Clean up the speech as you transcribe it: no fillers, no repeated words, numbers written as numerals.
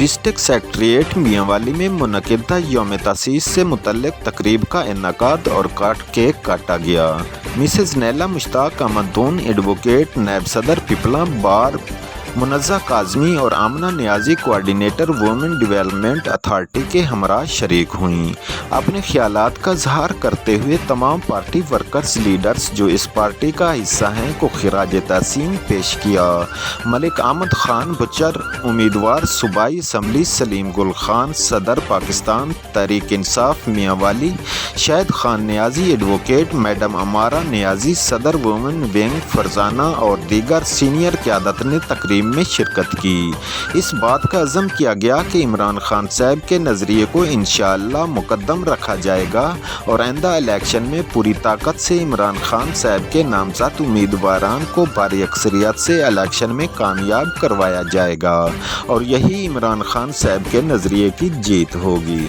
District secretariat Mianwali میں منعقدہ یوم تاسیس سے متعلق تقریب کا انعقاد اور کیک کاٹا گیا۔ مسز نیلا مشتاق احمد دون ایڈوکیٹ، نائب صدر پیپلاں بار، منزہ کاظمی اور آمنہ نیازی کوآرڈینیٹر وومن ڈیولپمنٹ اتھارٹی کے ہمراہ شریک ہوئیں۔ اپنے خیالات کا اظہار کرتے ہوئے تمام پارٹی ورکرز لیڈرز جو اس پارٹی کا حصہ ہیں کو خراج تحسین پیش کیا۔ ملک احمد خان بچر، امیدوار صوبائی اسمبلی، سلیم گل خان، صدر پاکستان تحریک انصاف میانوالی، شاہد خان نیازی ایڈوکیٹ، میڈم امارہ نیازی صدر وومن ونگ فرزانہ اور دیگر سینئر قیادت نے تقریب میں شرکت کی۔ اس بات کا عزم کیا گیا کہ عمران خان صاحب کے نظریے کو انشاءاللہ مقدم رکھا جائے گا اور آئندہ الیکشن میں پوری طاقت سے عمران خان صاحب کے نامزد امیدواران کو بھاری اکثریت سے الیکشن میں کامیاب کروایا جائے گا اور یہی عمران خان صاحب کے نظریے کی جیت ہوگی۔